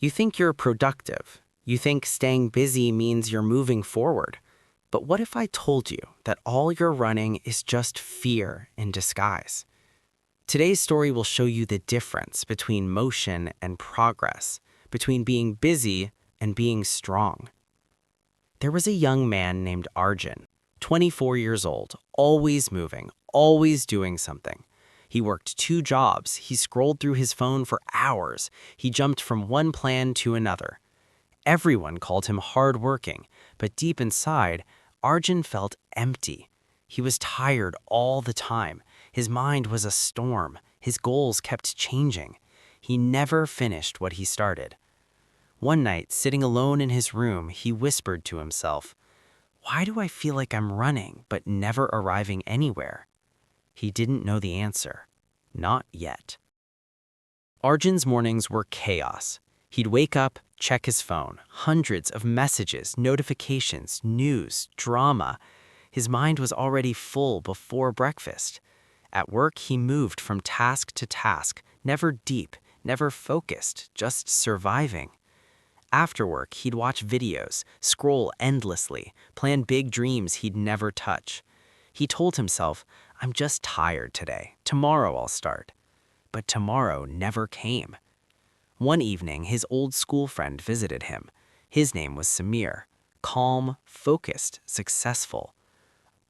You think you're productive. You think staying busy means you're moving forward. But what if I told you that all you're running is just fear in disguise? Today's story will show you the difference between motion and progress, between being busy and being strong. There was a young man named Arjun, 24 years old, always moving, always doing something. He worked 2 jobs, he scrolled through his phone for hours, he jumped from one plan to another. Everyone called him hardworking, but deep inside, Arjun felt empty. He was tired all the time. His mind was a storm. His goals kept changing. He never finished what he started. One night, sitting alone in his room, he whispered to himself, "Why do I feel like I'm running, but never arriving anywhere?" He didn't know the answer. Not yet. Arjun's mornings were chaos. He'd wake up, check his phone, hundreds of messages, notifications, news, drama. His mind was already full before breakfast. At work, he moved from task to task, never deep, never focused, just surviving. After work, he'd watch videos, scroll endlessly, plan big dreams he'd never touch. He told himself, "I'm just tired today. Tomorrow I'll start." But tomorrow never came. One evening, his old school friend visited him. His name was Samir, calm, focused, successful.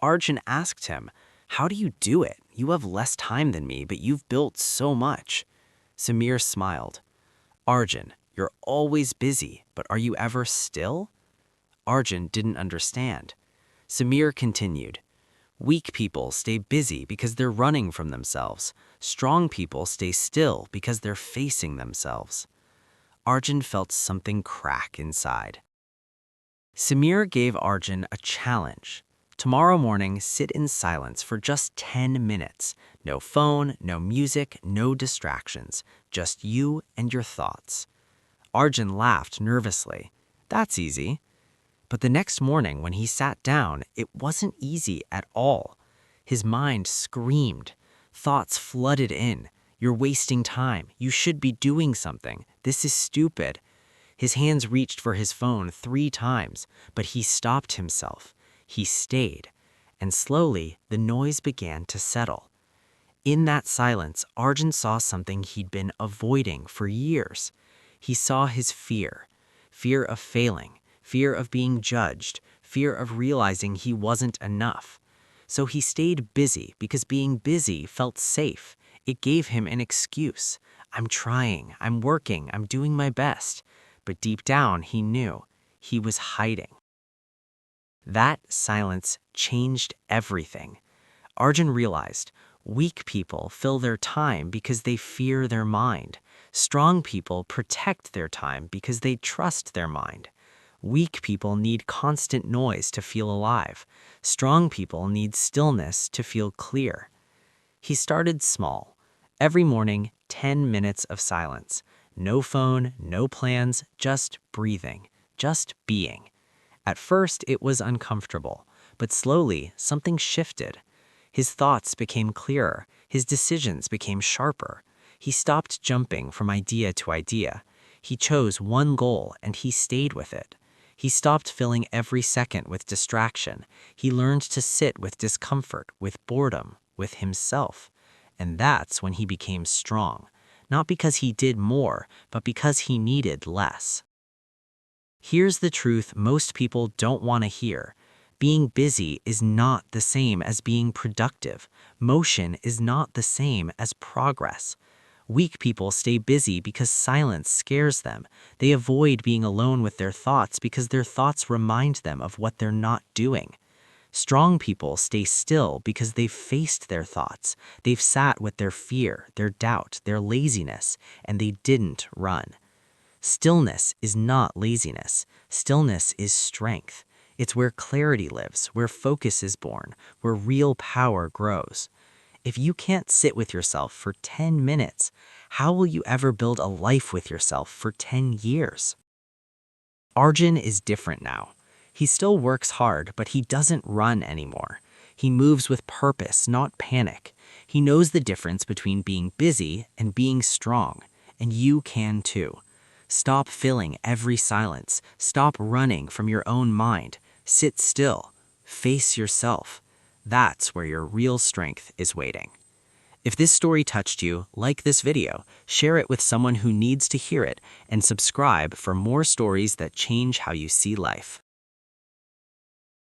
Arjun asked him, "How do you do it? You have less time than me, but you've built so much." Samir smiled. "Arjun, you're always busy, but are you ever still?" Arjun didn't understand. Samir continued, "Weak people stay busy because they're running from themselves. Strong people stay still because they're facing themselves." Arjun felt something crack inside. Samir gave Arjun a challenge. Tomorrow morning, sit in silence for just 10 minutes. No phone, no music, no distractions. Just you and your thoughts. Arjun laughed nervously. "That's easy." But the next morning when he sat down, it wasn't easy at all. His mind screamed. Thoughts flooded in. "You're wasting time. You should be doing something. This is stupid." His hands reached for his phone 3 times, but he stopped himself. He stayed. And slowly, the noise began to settle. In that silence, Arjun saw something he'd been avoiding for years. He saw his fear. Fear of failing. Fear of being judged, fear of realizing he wasn't enough. So he stayed busy because being busy felt safe. It gave him an excuse. "I'm trying, I'm working, I'm doing my best." But deep down, he knew he was hiding. That silence changed everything. Arjun realized weak people fill their time because they fear their mind. Strong people protect their time because they trust their mind. Weak people need constant noise to feel alive. Strong people need stillness to feel clear. He started small. Every morning, 10 minutes of silence. No phone, no plans, just breathing, just being. At first, it was uncomfortable, but slowly, something shifted. His thoughts became clearer. His decisions became sharper. He stopped jumping from idea to idea. He chose one goal and he stayed with it. He stopped filling every second with distraction. He learned to sit with discomfort, with boredom, with himself. And that's when he became strong. Not because he did more, but because he needed less. Here's the truth most people don't want to hear. Being busy is not the same as being productive. Motion is not the same as progress. Weak people stay busy because silence scares them. They avoid being alone with their thoughts because their thoughts remind them of what they're not doing. Strong people stay still because they've faced their thoughts. They've sat with their fear, their doubt, their laziness, and they didn't run. Stillness is not laziness. Stillness is strength. It's where clarity lives, where focus is born, where real power grows. If you can't sit with yourself for 10 minutes, how will you ever build a life with yourself for 10 years? Arjun is different now. He still works hard, but he doesn't run anymore. He moves with purpose, not panic. He knows the difference between being busy and being strong, and you can too. Stop filling every silence. Stop running from your own mind. Sit still. Face yourself. That's where your real strength is waiting. If this story touched you, like this video, share it with someone who needs to hear it, and subscribe for more stories that change how you see life.